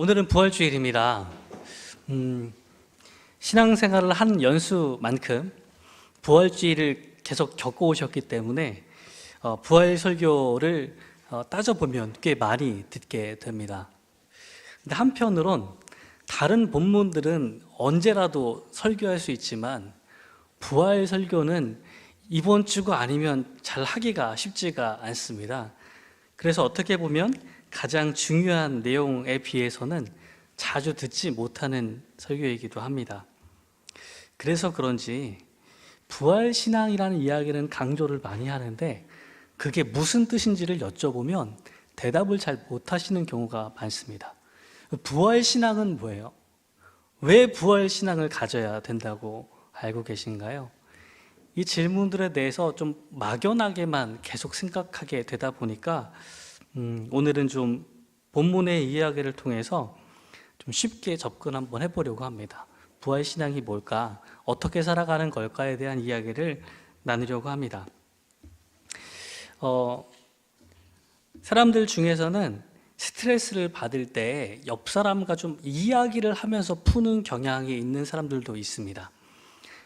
오늘은 부활주일입니다. 신앙생활을 한 연수만큼 부활주일을 계속 겪어오셨기 때문에 부활 설교를 따져보면 꽤 많이 듣게 됩니다. 근데 한편으론 다른 본문들은 언제라도 설교할 수 있지만 부활 설교는 이번 주가 아니면 잘 하기가 쉽지가 않습니다. 그래서 어떻게 보면 가장 중요한 내용에 비해서는 자주 듣지 못하는 설교이기도 합니다. 그래서 그런지 부활신앙이라는 이야기는 강조를 많이 하는데 그게 무슨 뜻인지를 여쭤보면 대답을 잘 못하시는 경우가 많습니다. 부활신앙은 뭐예요? 왜 부활신앙을 가져야 된다고 알고 계신가요? 이 질문들에 대해서 좀 막연하게만 계속 생각하게 되다 보니까 오늘은 좀 본문의 이야기를 통해서 좀 쉽게 접근 한번 해보려고 합니다. 부활신앙이 뭘까? 어떻게 살아가는 걸까에 대한 이야기를 나누려고 합니다. 사람들 중에서는 스트레스를 받을 때 옆 사람과 좀 이야기를 하면서 푸는 경향이 있는 사람들도 있습니다.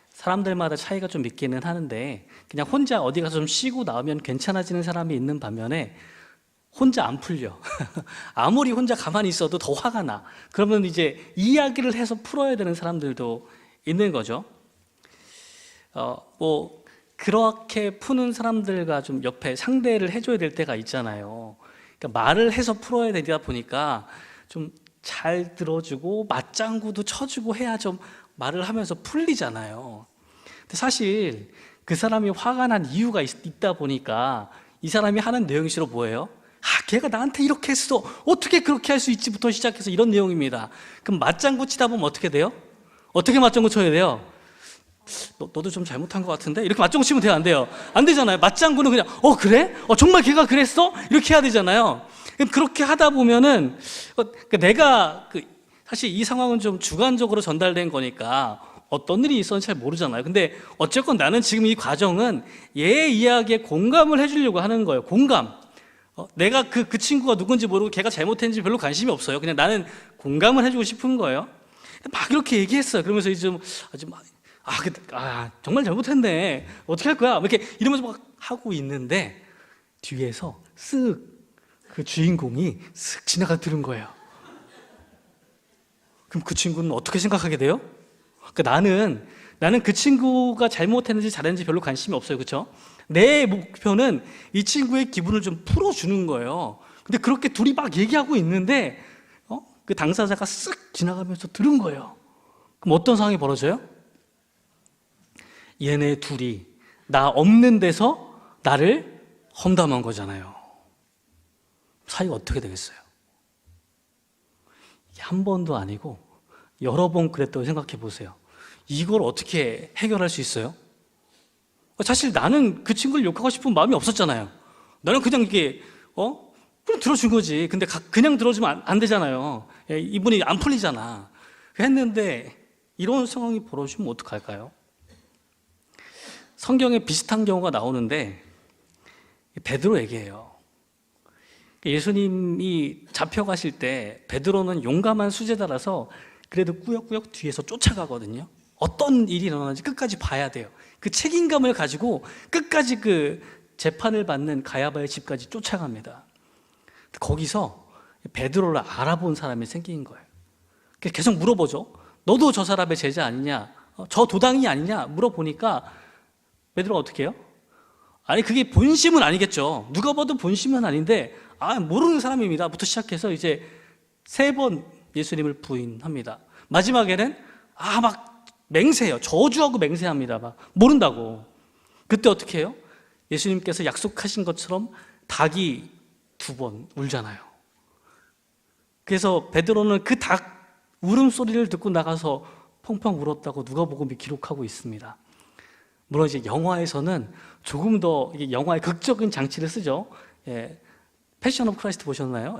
사람들마다 차이가 좀 있기는 하는데 그냥 혼자 어디 가서 좀 쉬고 나오면 괜찮아지는 사람이 있는 반면에 혼자 안 풀려. 아무리 혼자 가만히 있어도 더 화가 나. 그러면 이제 이야기를 해서 풀어야 되는 사람들도 있는 거죠. 그렇게 푸는 사람들과 좀 옆에 상대를 해줘야 될 때가 있잖아요. 그러니까 말을 해서 풀어야 되다 보니까 좀 잘 들어주고 맞장구도 쳐주고 해야 좀 말을 하면서 풀리잖아요. 근데 사실 그 사람이 화가 난 이유가 있다 보니까 이 사람이 하는 내용이 주로 뭐예요? 걔가 나한테 이렇게 했어. 어떻게 그렇게 할 수 있지부터 시작해서 이런 내용입니다. 그럼 맞장구 치다 보면 어떻게 돼요? 어떻게 맞장구 쳐야 돼요? 너도 좀 잘못한 것 같은데? 이렇게 맞장구 치면 돼요? 안 돼요? 안 되잖아요. 맞장구는 그냥 그래? 정말 걔가 그랬어? 이렇게 해야 되잖아요. 그렇게 하다 보면은 내가 사실 이 상황은 좀 주관적으로 전달된 거니까 어떤 일이 있었는지 잘 모르잖아요. 근데 어쨌건 나는 지금 이 과정은 얘 이야기에 공감을 해주려고 하는 거예요. 공감. 내가 그 친구가 누군지 모르고 걔가 잘못했는지 별로 관심이 없어요. 그냥 나는 공감을 해주고 싶은 거예요. 막 이렇게 얘기했어요. 그러면서 이제 정말 잘못했네. 어떻게 할 거야? 이렇게 이러면서 막 하고 있는데 뒤에서 쓱 그 주인공이 쓱 지나가 들은 거예요. 그럼 그 친구는 어떻게 생각하게 돼요? 그러니까 나는 그 친구가 잘못했는지 잘했는지 별로 관심이 없어요. 그렇죠? 내 목표는 이 친구의 기분을 좀 풀어주는 거예요. 근데 그렇게 둘이 막 얘기하고 있는데 그 당사자가 쓱 지나가면서 들은 거예요. 그럼 어떤 상황이 벌어져요? 얘네 둘이 나 없는 데서 나를 험담한 거잖아요. 사이가 어떻게 되겠어요? 한 번도 아니고 여러 번 그랬다고 생각해 보세요. 이걸 어떻게 해결할 수 있어요? 사실 나는 그 친구를 욕하고 싶은 마음이 없었잖아요. 나는 그냥 이게 그냥 들어준 거지. 근데 그냥 들어주면 안 되잖아요. 이분이 안 풀리잖아. 했는데 이런 상황이 벌어지면 어떡할까요? 성경에 비슷한 경우가 나오는데 베드로 얘기해요. 예수님이 잡혀가실 때 베드로는 용감한 수제자라서 그래도 꾸역꾸역 뒤에서 쫓아가거든요. 어떤 일이 일어나는지 끝까지 봐야 돼요. 그 책임감을 가지고 끝까지 그 재판을 받는 가야바의 집까지 쫓아갑니다. 거기서 베드로를 알아본 사람이 생긴 거예요. 계속 물어보죠. 너도 저 사람의 제자 아니냐? 저 도당이 아니냐? 물어보니까 베드로가 어떻게 해요? 아니 그게 본심은 아니겠죠. 누가 봐도 본심은 아닌데 모르는 사람입니다 부터 시작해서 이제 3번 예수님을 부인합니다. 마지막에는 막 맹세해요. 저주하고 맹세합니다. 막 모른다고. 그때 어떻게 해요? 예수님께서 약속하신 것처럼 닭이 2번 울잖아요. 그래서 베드로는 그 닭 울음소리를 듣고 나가서 펑펑 울었다고 누가복음이 기록하고 있습니다. 물론 이제 영화에서는 조금 더 이게 영화의 극적인 장치를 쓰죠. 패션 오브 크라이스트 보셨나요?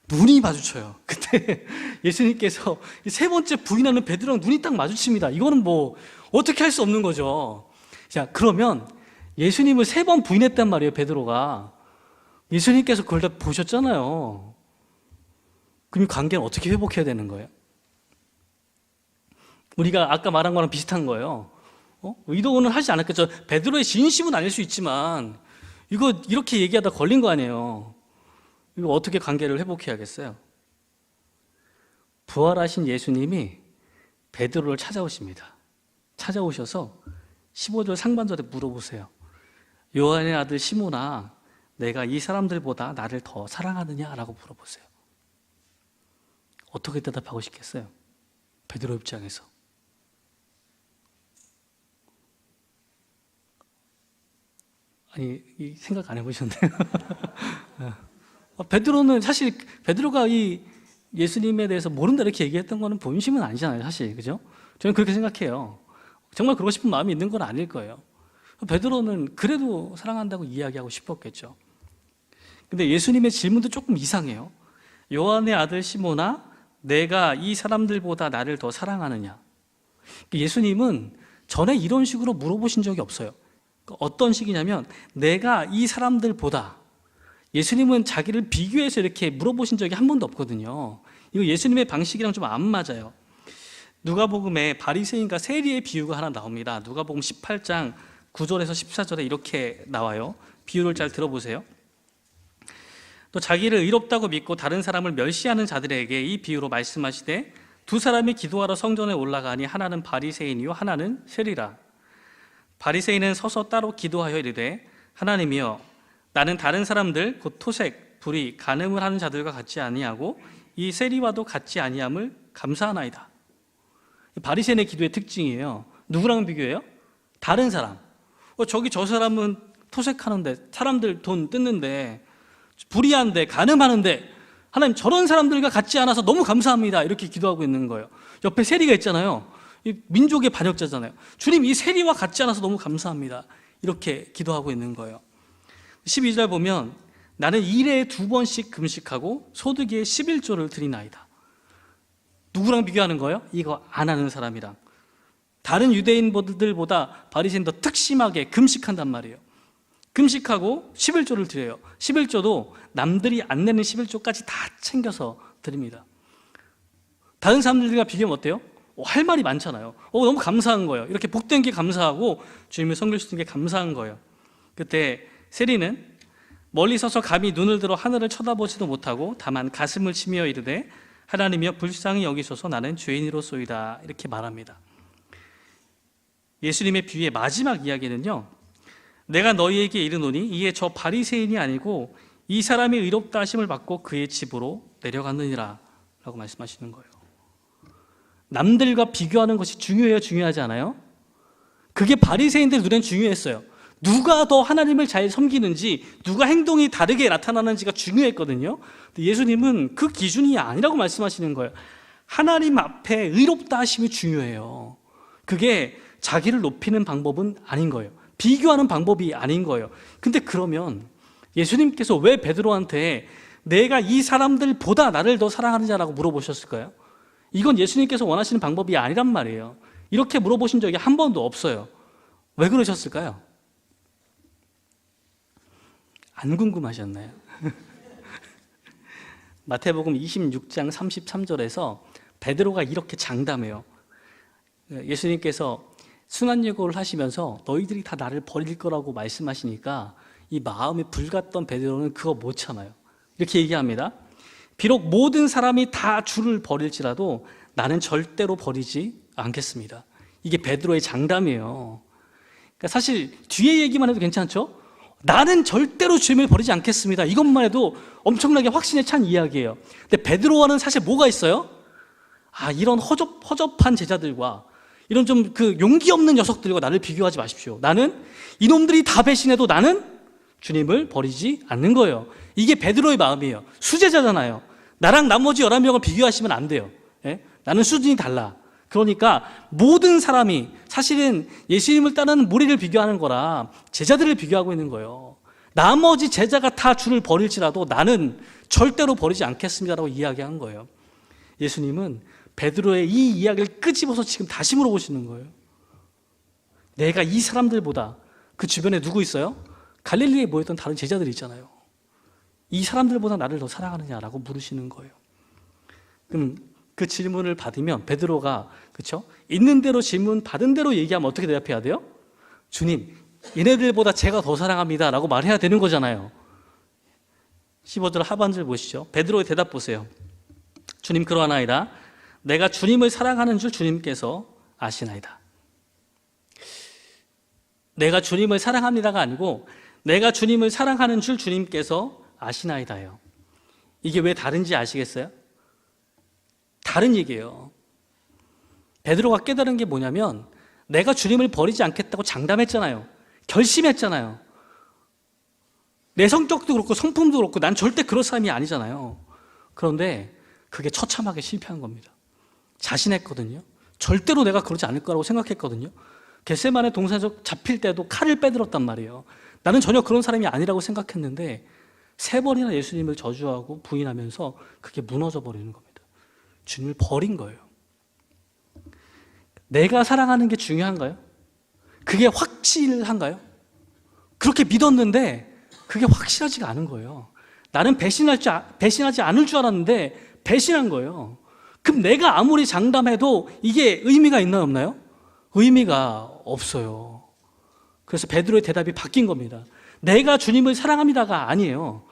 눈이 마주쳐요. 그때 예수님께서 3번째 부인하는 베드로랑 눈이 딱 마주칩니다. 이거는 뭐 어떻게 할 수 없는 거죠. 자, 그러면 예수님을 3번 부인했단 말이에요, 베드로가. 예수님께서 그걸 다 보셨잖아요. 그럼 관계는 어떻게 회복해야 되는 거예요? 우리가 아까 말한 거랑 비슷한 거예요. 의도는 하지 않았겠죠. 베드로의 진심은 아닐 수 있지만 이거 이렇게 얘기하다 걸린 거 아니에요. 이거 어떻게 관계를 회복해야겠어요? 부활하신 예수님이 베드로를 찾아오십니다. 찾아오셔서 15절 상반절에 물어보세요. 요한의 아들 시몬아, 내가 이 사람들보다 나를 더 사랑하느냐? 라고 물어보세요. 어떻게 대답하고 싶겠어요? 베드로 입장에서. 아니, 이 생각 안 해보셨나요? 베드로는 사실 베드로가 이 예수님에 대해서 모른다 이렇게 얘기했던 거는 본심은 아니잖아요, 사실. 그죠? 저는 그렇게 생각해요. 정말 그러고 싶은 마음이 있는 건 아닐 거예요. 베드로는 그래도 사랑한다고 이야기하고 싶었겠죠. 근데 예수님의 질문도 조금 이상해요. 요한의 아들 시몬아, 내가 이 사람들보다 나를 더 사랑하느냐? 예수님은 전에 이런 식으로 물어보신 적이 없어요. 어떤 식이냐면 내가 이 사람들보다, 예수님은 자기를 비교해서 이렇게 물어보신 적이 한 번도 없거든요. 이거 예수님의 방식이랑 좀 안 맞아요. 누가복음에 바리새인과 세리의 비유가 하나 나옵니다. 누가복음 18장 9절에서 14절에 이렇게 나와요. 비유를 잘 들어보세요. 또 자기를 의롭다고 믿고 다른 사람을 멸시하는 자들에게 이 비유로 말씀하시되 두 사람이 기도하러 성전에 올라가니 하나는 바리새인이요 하나는 세리라. 바리새인은 서서 따로 기도하여 이르되 하나님이여, 나는 다른 사람들 곧 토색, 불의, 간음을 하는 자들과 같지 아니하고 이 세리와도 같지 아니함을 감사하나이다. 바리새인의 기도의 특징이에요. 누구랑 비교해요? 다른 사람. 저기 저 사람은 토색하는데, 사람들 돈 뜯는데, 불의한데, 간음하는데, 하나님 저런 사람들과 같지 않아서 너무 감사합니다. 이렇게 기도하고 있는 거예요. 옆에 세리가 있잖아요. 이 민족의 반역자잖아요. 주님, 이 세리와 같지 않아서 너무 감사합니다. 이렇게 기도하고 있는 거예요. 12절 보면 나는 일에 2번씩 금식하고 소득의 11조를 드리나이다. 누구랑 비교하는 거예요? 이거 안 하는 사람이랑. 다른 유대인들보다 바리새인 더 특심하게 금식한단 말이에요. 금식하고 11조를 드려요. 11조도 남들이 안 내는 11조까지 다 챙겨서 드립니다. 다른 사람들과 비교하면 어때요? 할 말이 많잖아요. 너무 감사한 거예요. 이렇게 복된 게 감사하고 주님을 섬길 수 있는 게 감사한 거예요. 그때 세리는 멀리 서서 감히 눈을 들어 하늘을 쳐다보지도 못하고 다만 가슴을 치며 이르되 하나님이여, 불쌍히 여기소서, 나는 죄인이로소이다. 이렇게 말합니다. 예수님의 비유의 마지막 이야기는요, 내가 너희에게 이르노니 이에 저 바리새인이 아니고 이 사람이 의롭다 하심을 받고 그의 집으로 내려갔느니라 라고 말씀하시는 거예요. 남들과 비교하는 것이 중요해요, 중요하지 않아요? 그게 바리새인들 눈엔 중요했어요. 누가 더 하나님을 잘 섬기는지, 누가 행동이 다르게 나타나는지가 중요했거든요. 근데 예수님은 그 기준이 아니라고 말씀하시는 거예요. 하나님 앞에 의롭다 하심이 중요해요. 그게 자기를 높이는 방법은 아닌 거예요. 비교하는 방법이 아닌 거예요. 근데 그러면 예수님께서 왜 베드로한테 내가 이 사람들보다 나를 더 사랑하느냐라고 물어보셨을까요? 이건 예수님께서 원하시는 방법이 아니란 말이에요. 이렇게 물어보신 적이 한 번도 없어요. 왜 그러셨을까요? 안 궁금하셨나요? 마태복음 26장 33절에서 베드로가 이렇게 장담해요. 예수님께서 순환예고를 하시면서 너희들이 다 나를 버릴 거라고 말씀하시니까 이 마음이 불같던 베드로는 그거 못 참아요. 이렇게 얘기합니다. 비록 모든 사람이 다 주를 버릴지라도 나는 절대로 버리지 않겠습니다. 이게 베드로의 장담이에요. 그러니까 사실 뒤에 얘기만 해도 괜찮죠? 나는 절대로 주님을 버리지 않겠습니다. 이것만 해도 엄청나게 확신에 찬 이야기예요. 근데 베드로와는 사실 뭐가 있어요? 이런 허접한 제자들과 이런 좀 그 용기 없는 녀석들과 나를 비교하지 마십시오. 나는 이놈들이 다 배신해도 나는 주님을 버리지 않는 거예요. 이게 베드로의 마음이에요. 수제자잖아요. 나랑 나머지 11명을 비교하시면 안 돼요. 예? 나는 수준이 달라. 그러니까 모든 사람이 사실은 예수님을 따르는 무리를 비교하는 거라 제자들을 비교하고 있는 거예요. 나머지 제자가 다 주를 버릴지라도 나는 절대로 버리지 않겠습니다라고 이야기한 거예요. 예수님은 베드로의 이 이야기를 끄집어서 지금 다시 물어보시는 거예요. 내가 이 사람들보다, 그 주변에 누구 있어요? 갈릴리에 모였던 다른 제자들이 있잖아요. 이 사람들보다 나를 더 사랑하느냐라고 물으시는 거예요. 그럼 그 질문을 받으면 베드로가 그렇죠? 있는 대로 질문 받은 대로 얘기하면 어떻게 대답해야 돼요? 주님, 얘네들보다 제가 더 사랑합니다 라고 말해야 되는 거잖아요. 15절 하반절 보시죠. 베드로의 대답 보세요. 주님, 그러하나이다. 내가 주님을 사랑하는 줄 주님께서 아시나이다. 내가 주님을 사랑합니다가 아니고 내가 주님을 사랑하는 줄 주님께서 아시나이다예요. 이게 왜 다른지 아시겠어요? 다른 얘기예요. 베드로가 깨달은 게 뭐냐면 내가 주님을 버리지 않겠다고 장담했잖아요. 결심했잖아요. 내 성격도 그렇고 성품도 그렇고 난 절대 그럴 사람이 아니잖아요. 그런데 그게 처참하게 실패한 겁니다. 자신했거든요. 절대로 내가 그러지 않을 거라고 생각했거든요. 겟세마네 동산에서 잡힐 때도 칼을 빼들었단 말이에요. 나는 전혀 그런 사람이 아니라고 생각했는데 3번이나 예수님을 저주하고 부인하면서 그게 무너져 버리는 겁니다. 주님을 버린 거예요. 내가 사랑하는 게 중요한가요? 그게 확실한가요? 그렇게 믿었는데 그게 확실하지가 않은 거예요. 나는 배신하지 않을 줄 알았는데 배신한 거예요. 그럼 내가 아무리 장담해도 이게 의미가 있나요, 없나요? 의미가 없어요. 그래서 베드로의 대답이 바뀐 겁니다. 내가 주님을 사랑합니다가 아니에요.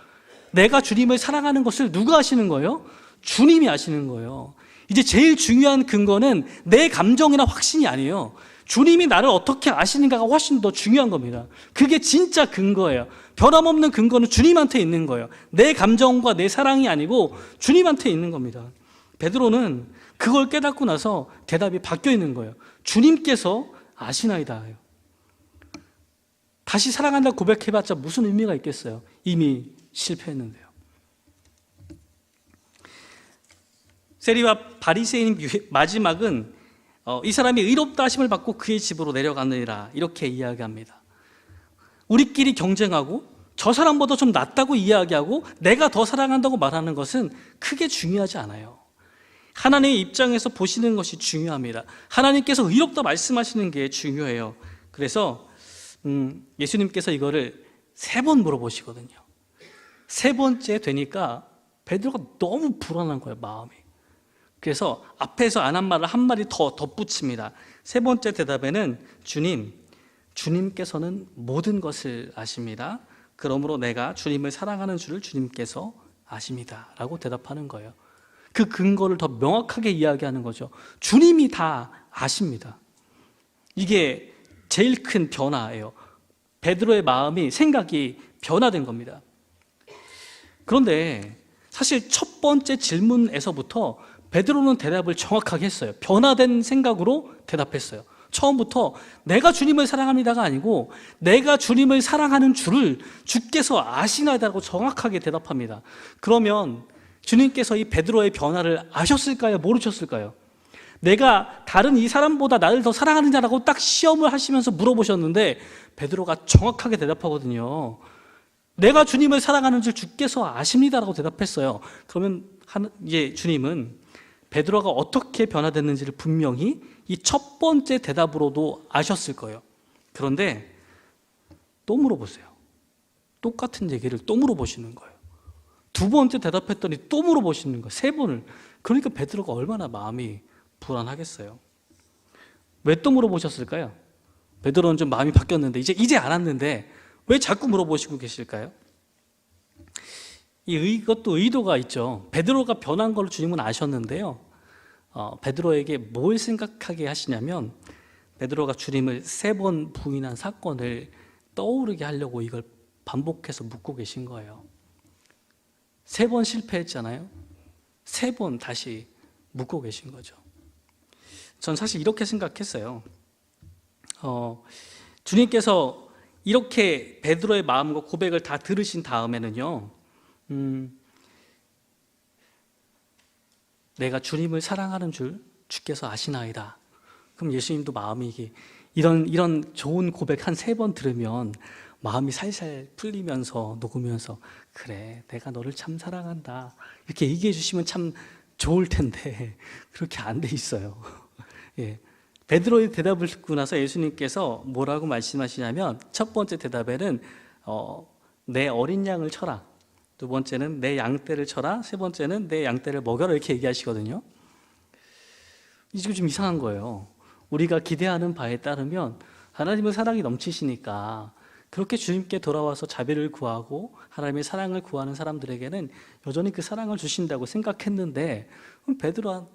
내가 주님을 사랑하는 것을 누가 아시는 거예요? 주님이 아시는 거예요. 이제 제일 중요한 근거는 내 감정이나 확신이 아니에요. 주님이 나를 어떻게 아시는가가 훨씬 더 중요한 겁니다. 그게 진짜 근거예요. 변함없는 근거는 주님한테 있는 거예요. 내 감정과 내 사랑이 아니고 주님한테 있는 겁니다. 베드로는 그걸 깨닫고 나서 대답이 바뀌어 있는 거예요. 주님께서 아시나이다. 다시 사랑한다고 고백해봤자 무슨 의미가 있겠어요? 이미 실패했는데요. 세리와 바리새인 마지막은 이 사람이 의롭다 하심을 받고 그의 집으로 내려가느니라 이렇게 이야기합니다. 우리끼리 경쟁하고 저 사람보다 좀 낫다고 이야기하고 내가 더 사랑한다고 말하는 것은 크게 중요하지 않아요. 하나님의 입장에서 보시는 것이 중요합니다. 하나님께서 의롭다 말씀하시는 게 중요해요. 그래서 예수님께서 이거를 3번 물어보시거든요. 3번째 되니까 베드로가 너무 불안한 거예요, 마음이. 그래서 앞에서 안 한 말을 한 마디 더 덧붙입니다. 3번째 대답에는 주님께서는 모든 것을 아십니다. 그러므로 내가 주님을 사랑하는 줄을 주님께서 아십니다 라고 대답하는 거예요. 그 근거를 더 명확하게 이야기하는 거죠. 주님이 다 아십니다. 이게 제일 큰 변화예요. 베드로의 마음이, 생각이 변화된 겁니다. 그런데 사실 첫 번째 질문에서부터 베드로는 대답을 정확하게 했어요. 변화된 생각으로 대답했어요. 처음부터 내가 주님을 사랑합니다가 아니고 내가 주님을 사랑하는 줄을 주께서 아시나이다라고 정확하게 대답합니다. 그러면 주님께서 이 베드로의 변화를 아셨을까요? 모르셨을까요? 내가 다른 이 사람보다 나를 더 사랑하느냐라고 딱 시험을 하시면서 물어보셨는데 베드로가 정확하게 대답하거든요. 내가 주님을 사랑하는 줄 주께서 아십니다라고 대답했어요. 그러면 이제 주님은 베드로가 어떻게 변화됐는지를 분명히 이 첫 번째 대답으로도 아셨을 거예요. 그런데 또 물어보세요. 똑같은 얘기를 또 물어보시는 거예요. 2번째 대답했더니 또 물어보시는 거예요. 3번을. 그러니까 베드로가 얼마나 마음이 불안하겠어요. 왜 또 물어보셨을까요? 베드로는 좀 마음이 바뀌었는데 이제 알았는데 왜 자꾸 물어보시고 계실까요? 이것도 의도가 있죠. 베드로가 변한 걸 주님은 아셨는데요. 베드로에게 뭘 생각하게 하시냐면 베드로가 주님을 3번 부인한 사건을 떠오르게 하려고 이걸 반복해서 묻고 계신 거예요. 3번 실패했잖아요. 3번 다시 묻고 계신 거죠. 전 사실 이렇게 생각했어요. 주님께서 이렇게 베드로의 마음과 고백을 다 들으신 다음에는요, 내가 주님을 사랑하는 줄 주께서 아시나이다. 그럼 예수님도 마음이 이런 좋은 고백 한 3번 들으면 마음이 살살 풀리면서 녹으면서 그래, 내가 너를 참 사랑한다 이렇게 얘기해 주시면 참 좋을 텐데 그렇게 안 돼 있어요. 예. 베드로의 대답을 듣고 나서 예수님께서 뭐라고 말씀하시냐면 첫 번째 대답에는 내 어린 양을 쳐라. 두 번째는 내 양떼를 쳐라, 세 번째는 내 양떼를 먹여라, 이렇게 얘기하시거든요. 이게 좀 이상한 거예요. 우리가 기대하는 바에 따르면 하나님은 사랑이 넘치시니까 그렇게 주님께 돌아와서 자비를 구하고 하나님의 사랑을 구하는 사람들에게는 여전히 그 사랑을 주신다고 생각했는데, 베드로가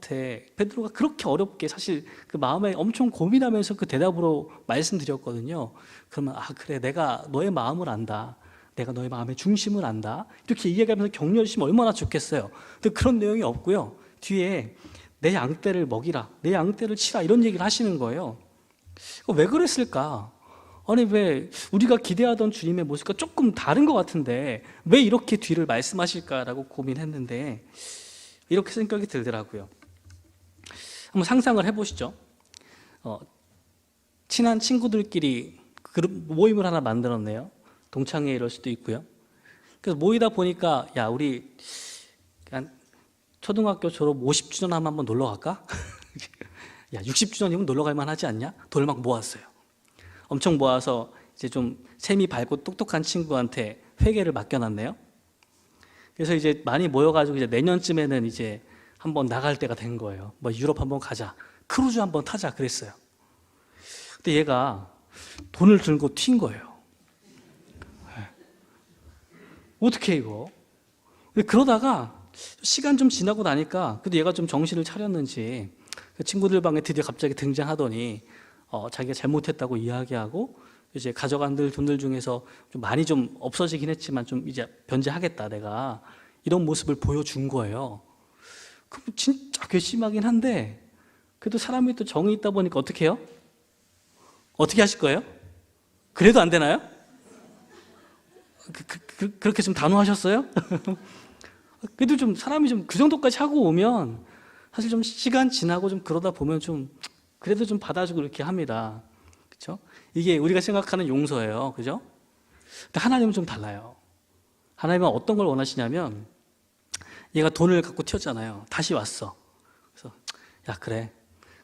그렇게 어렵게 사실 그 마음에 엄청 고민하면서 그 대답으로 말씀드렸거든요. 그러면 그래, 내가 너의 마음을 안다, 내가 너의 마음의 중심을 안다, 이렇게 이야기하면서 격려해 주시면 얼마나 좋겠어요. 근데 그런 내용이 없고요. 뒤에 내 양떼를 먹이라, 내 양떼를 치라, 이런 얘기를 하시는 거예요. 왜 그랬을까? 아니, 왜 우리가 기대하던 주님의 모습과 조금 다른 것 같은데 왜 이렇게 뒤를 말씀하실까라고 고민했는데 이렇게 생각이 들더라고요. 한번 상상을 해보시죠. 친한 친구들끼리 그룹 모임을 하나 만들었네요. 동창회 이럴 수도 있고요. 그래서 모이다 보니까 야, 우리 초등학교 졸업 50주년 하면 한번 놀러 갈까? 야, 60주년이면 놀러 갈 만하지 않냐? 돈을 막 모았어요. 엄청 모아서 이제 좀 셈이 밝고 똑똑한 친구한테 회계를 맡겨놨네요. 그래서 이제 많이 모여가지고 이제 내년쯤에는 이제 한번 나갈 때가 된 거예요. 뭐 유럽 한번 가자, 크루즈 한번 타자 그랬어요. 근데 얘가 돈을 들고 튄 거예요. 어떻게 이거? 그러다가 시간 좀 지나고 나니까 그래도 얘가 좀 정신을 차렸는지 그 친구들 방에 드디어 갑자기 등장하더니 자기가 잘못했다고 이야기하고 이제 가져간 돈들 중에서 좀 많이 좀 없어지긴 했지만 좀 이제 변제하겠다 내가, 이런 모습을 보여준 거예요. 그럼 진짜 괘씸하긴 한데 그래도 사람이 또 정이 있다 보니까 어떻게 해요? 어떻게 하실 거예요? 그래도 안 되나요? 그렇게 좀 단호하셨어요? 그래도 좀 사람이 좀 그 정도까지 하고 오면 사실 좀 시간 지나고 좀 그러다 보면 좀 그래도 좀 받아주고 이렇게 합니다. 그렇죠? 이게 우리가 생각하는 용서예요. 그죠? 근데 하나님은 좀 달라요. 하나님은 어떤 걸 원하시냐면 얘가 돈을 갖고 튀었잖아요. 다시 왔어. 그래서 야, 그래.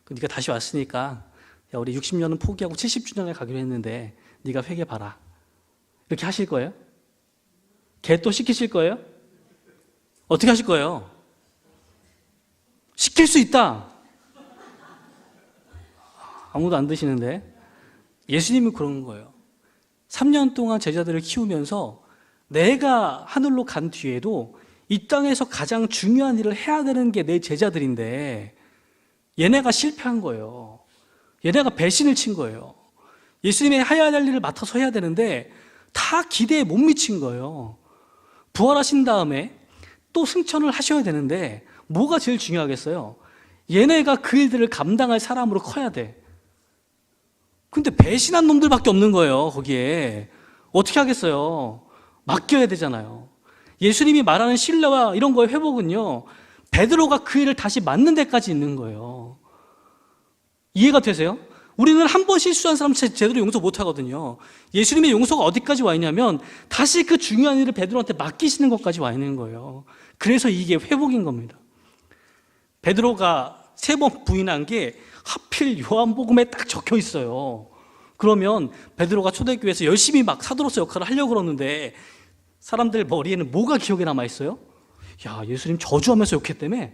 네가 다시 왔으니까 야, 우리 60년은 포기하고 70주년에 가기로 했는데 네가 회개 봐라. 이렇게 하실 거예요? 걔 또 시키실 거예요? 어떻게 하실 거예요? 시킬 수 있다. 아무도 안 드시는데. 예수님이 그런 거예요. 3년 동안 제자들을 키우면서 내가 하늘로 간 뒤에도 이 땅에서 가장 중요한 일을 해야 되는 게 내 제자들인데 얘네가 실패한 거예요. 얘네가 배신을 친 거예요. 예수님이 해야 할 일을 맡아서 해야 되는데 다 기대에 못 미친 거예요. 부활하신 다음에 또 승천을 하셔야 되는데 뭐가 제일 중요하겠어요? 얘네가 그 일들을 감당할 사람으로 커야 돼. 근데 배신한 놈들밖에 없는 거예요. 거기에 어떻게 하겠어요? 맡겨야 되잖아요. 예수님이 말하는 신뢰와 이런 거의 회복은요, 베드로가 그 일을 다시 맡는 데까지 있는 거예요. 이해가 되세요? 우리는 한 번 실수한 사람 제대로 용서 못 하거든요. 예수님의 용서가 어디까지 와 있냐면 다시 그 중요한 일을 베드로한테 맡기시는 것까지 와 있는 거예요. 그래서 이게 회복인 겁니다. 베드로가 3번 부인한 게 하필 요한복음에 딱 적혀 있어요. 그러면 베드로가 초대교회에서 열심히 막 사도로서 역할을 하려고 그러는데 사람들 머리에는 뭐가 기억에 남아 있어요? 야, 예수님 저주하면서 욕했다며? 야,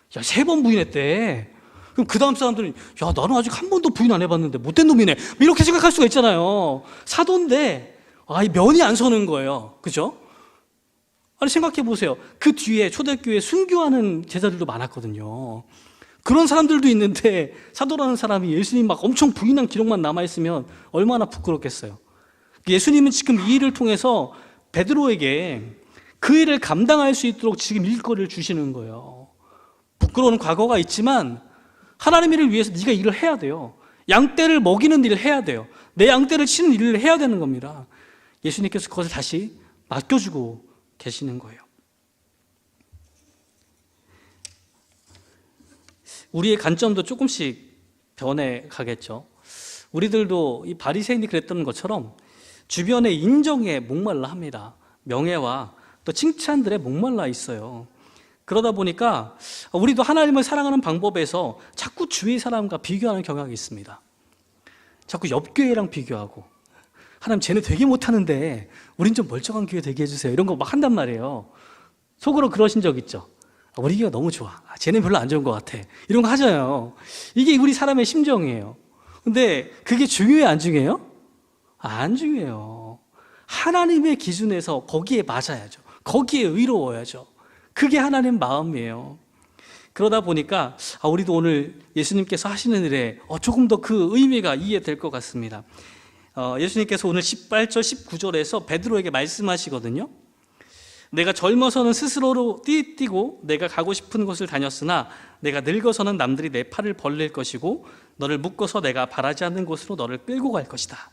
3번 부인했대. 그럼 그 다음 사람들은 야, 나는 아직 한 번도 부인 안 해봤는데 못된 놈이네, 이렇게 생각할 수가 있잖아요. 사도인데 이 면이 안 서는 거예요. 그죠? 아니, 생각해 보세요. 그 뒤에 초대교회에 순교하는 제자들도 많았거든요. 그런 사람들도 있는데 사도라는 사람이 예수님 막 엄청 부인한 기록만 남아있으면 얼마나 부끄럽겠어요. 예수님은 지금 이 일을 통해서 베드로에게 그 일을 감당할 수 있도록 지금 일거리를 주시는 거예요. 부끄러운 과거가 있지만 하나님의 일을 위해서 네가 일을 해야 돼요. 양떼를 먹이는 일을 해야 돼요. 내 양떼를 치는 일을 해야 되는 겁니다. 예수님께서 그것을 다시 맡겨주고 계시는 거예요. 우리의 관점도 조금씩 변해가겠죠. 우리들도 이 바리새인이 그랬던 것처럼 주변의 인정에 목말라 합니다. 명예와 또 칭찬들에 목말라 있어요. 그러다 보니까 우리도 하나님을 사랑하는 방법에서 자꾸 주위 사람과 비교하는 경향이 있습니다. 자꾸 옆 교회랑 비교하고, 하나님 쟤네 되게 못하는데 우린 좀 멀쩡한 교회 되게 해주세요. 이런 거 막 한단 말이에요. 속으로 그러신 적 있죠? 우리 교회가 너무 좋아. 쟤네 별로 안 좋은 것 같아. 이런 거 하잖아요. 이게 우리 사람의 심정이에요. 근데 그게 중요해, 안 중요해요? 안 중요해요. 하나님의 기준에서 거기에 맞아야죠. 거기에 의로워야죠. 그게 하나님 마음이에요. 그러다 보니까 우리도 오늘 예수님께서 하시는 일에 조금 더 그 의미가 이해될 것 같습니다. 예수님께서 오늘 18절 19절에서 베드로에게 말씀하시거든요. 내가 젊어서는 스스로로 띠뛰고 내가 가고 싶은 곳을 다녔으나 내가 늙어서는 남들이 내 팔을 벌릴 것이고 너를 묶어서 내가 바라지 않는 곳으로 너를 끌고 갈 것이다.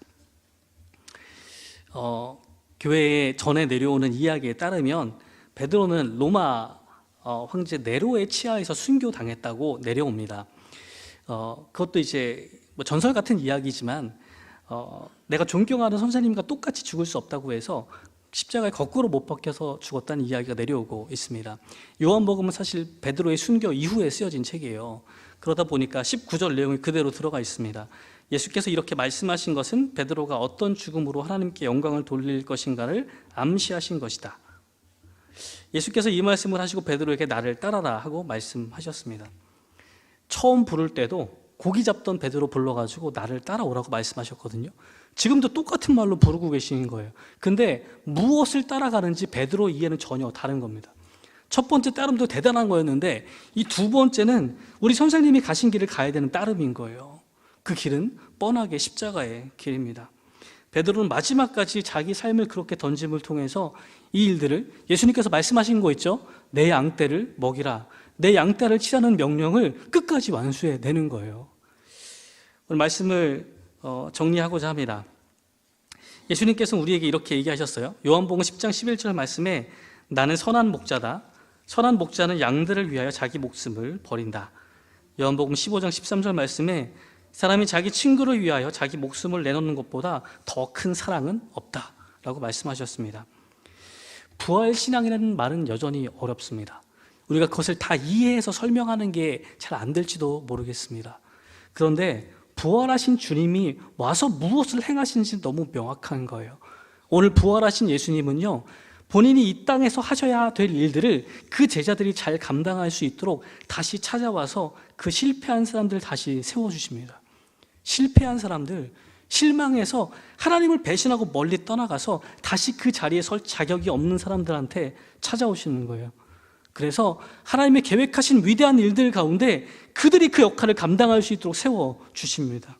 교회에 전에 내려오는 이야기에 따르면 베드로는 로마 황제 네로의 치하에서 순교당했다고 내려옵니다. 그것도 이제 뭐 전설 같은 이야기지만 내가 존경하는 선생님과 똑같이 죽을 수 없다고 해서 십자가에 거꾸로 못 박혀서 죽었다는 이야기가 내려오고 있습니다. 요한복음은 사실 베드로의 순교 이후에 쓰여진 책이에요. 그러다 보니까 19절 내용이 그대로 들어가 있습니다. 예수께서 이렇게 말씀하신 것은 베드로가 어떤 죽음으로 하나님께 영광을 돌릴 것인가를 암시하신 것이다. 예수께서 이 말씀을 하시고 베드로에게 나를 따라라 하고 말씀하셨습니다. 처음 부를 때도 고기 잡던 베드로 불러가지고 나를 따라오라고 말씀하셨거든요. 지금도 똑같은 말로 부르고 계시는 거예요. 근데 무엇을 따라가는지 베드로 이해는 전혀 다른 겁니다. 첫 번째 따름도 대단한 거였는데 이 두 번째는 우리 선생님이 가신 길을 가야 되는 따름인 거예요. 그 길은 뻔하게 십자가의 길입니다. 베드로는 마지막까지 자기 삶을 그렇게 던짐을 통해서 이 일들을 예수님께서 말씀하신 거 있죠? 내 양떼를 먹이라. 내 양떼를 치라는 명령을 끝까지 완수해내는 거예요. 오늘 말씀을 정리하고자 합니다. 예수님께서는 우리에게 이렇게 얘기하셨어요. 요한복음 10장 11절 말씀에 나는 선한 목자다. 선한 목자는 양들을 위하여 자기 목숨을 버린다. 요한복음 15장 13절 말씀에 사람이 자기 친구를 위하여 자기 목숨을 내놓는 것보다 더 큰 사랑은 없다 라고 말씀하셨습니다. 부활신앙이라는 말은 여전히 어렵습니다. 우리가 그것을 다 이해해서 설명하는 게 잘 안 될지도 모르겠습니다. 그런데 부활하신 주님이 와서 무엇을 행하시는지 너무 명확한 거예요. 오늘 부활하신 예수님은요, 본인이 이 땅에서 하셔야 될 일들을 그 제자들이 잘 감당할 수 있도록 다시 찾아와서 그 실패한 사람들 다시 세워주십니다. 실패한 사람들, 실망해서 하나님을 배신하고 멀리 떠나가서 다시 그 자리에 설 자격이 없는 사람들한테 찾아오시는 거예요. 그래서 하나님의 계획하신 위대한 일들 가운데 그들이 그 역할을 감당할 수 있도록 세워주십니다.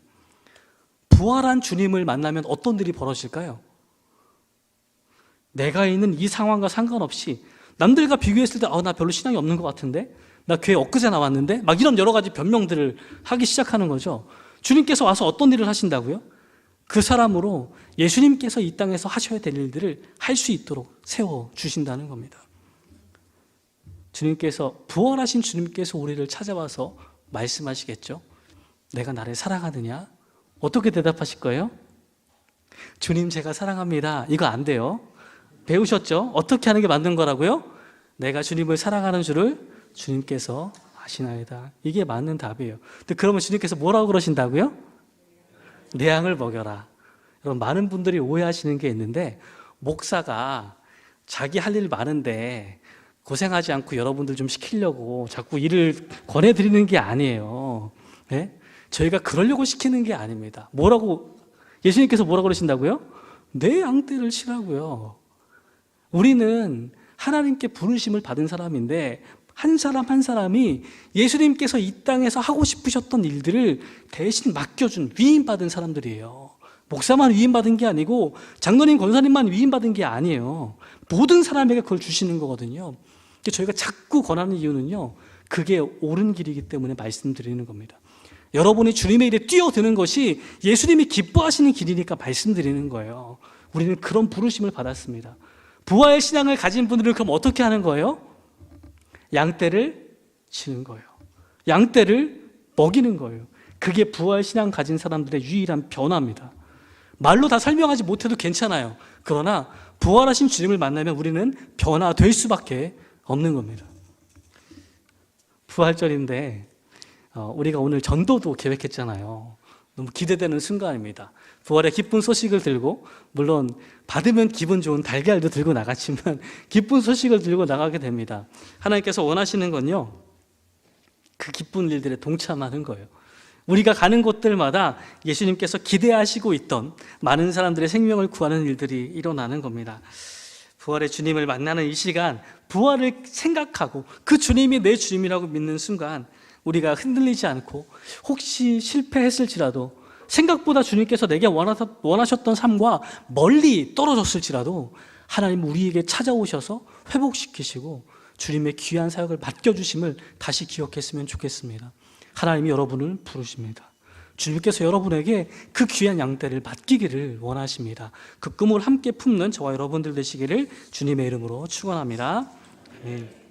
부활한 주님을 만나면 어떤 일이 벌어질까요? 내가 있는 이 상황과 상관없이 남들과 비교했을 때 나 별로 신앙이 없는 것 같은데? 나 교회 엊그제 나왔는데? 막 이런 여러 가지 변명들을 하기 시작하는 거죠. 주님께서 와서 어떤 일을 하신다고요? 그 사람으로 예수님께서 이 땅에서 하셔야 될 일들을 할 수 있도록 세워주신다는 겁니다. 주님께서, 부활하신 주님께서 우리를 찾아와서 말씀하시겠죠? 내가 나를 사랑하느냐? 어떻게 대답하실 거예요? 주님 제가 사랑합니다. 이거 안 돼요. 배우셨죠? 어떻게 하는 게 맞는 거라고요? 내가 주님을 사랑하는 줄을 주님께서 아시나이다. 이게 맞는 답이에요. 근데 그러면 주님께서 뭐라고 그러신다고요? 내 양을 먹여라. 여러분, 많은 분들이 오해하시는 게 있는데, 목사가 자기 할 일 많은데 고생하지 않고 여러분들 좀 시키려고 자꾸 일을 권해드리는 게 아니에요. 네? 저희가 그러려고 시키는 게 아닙니다. 예수님께서 뭐라고 그러신다고요? 내 양떼를 치라고요. 우리는 하나님께 부르심을 받은 사람인데 한 사람 한 사람이 예수님께서 이 땅에서 하고 싶으셨던 일들을 대신 맡겨준, 위임받은 사람들이에요. 목사만 위임받은 게 아니고 장로님, 권사님만 위임받은 게 아니에요. 모든 사람에게 그걸 주시는 거거든요. 저희가 자꾸 권하는 이유는요, 그게 옳은 길이기 때문에 말씀드리는 겁니다. 여러분이 주님의 일에 뛰어드는 것이 예수님이 기뻐하시는 길이니까 말씀드리는 거예요. 우리는 그런 부르심을 받았습니다. 부활의 신앙을 가진 분들은 그럼 어떻게 하는 거예요? 양떼를 치는 거예요. 양떼를 먹이는 거예요. 그게 부활 신앙 가진 사람들의 유일한 변화입니다. 말로 다 설명하지 못해도 괜찮아요. 그러나 부활하신 주님을 만나면 우리는 변화될 수밖에 없는 겁니다. 부활절인데 우리가 오늘 전도도 계획했잖아요. 너무 기대되는 순간입니다. 부활의 기쁜 소식을 들고, 물론 받으면 기분 좋은 달걀도 들고 나갔지만 기쁜 소식을 들고 나가게 됩니다. 하나님께서 원하시는 건요, 그 기쁜 일들에 동참하는 거예요. 우리가 가는 곳들마다 예수님께서 기대하시고 있던 많은 사람들의 생명을 구하는 일들이 일어나는 겁니다. 부활의 주님을 만나는 이 시간, 부활을 생각하고 그 주님이 내 주님이라고 믿는 순간 우리가 흔들리지 않고, 혹시 실패했을지라도, 생각보다 주님께서 내게 원하셨던 삶과 멀리 떨어졌을지라도 하나님 우리에게 찾아오셔서 회복시키시고 주님의 귀한 사역을 맡겨주심을 다시 기억했으면 좋겠습니다. 하나님이 여러분을 부르십니다. 주님께서 여러분에게 그 귀한 양떼를 맡기기를 원하십니다. 그 꿈을 함께 품는 저와 여러분들 되시기를 주님의 이름으로 축원합니다. 아멘.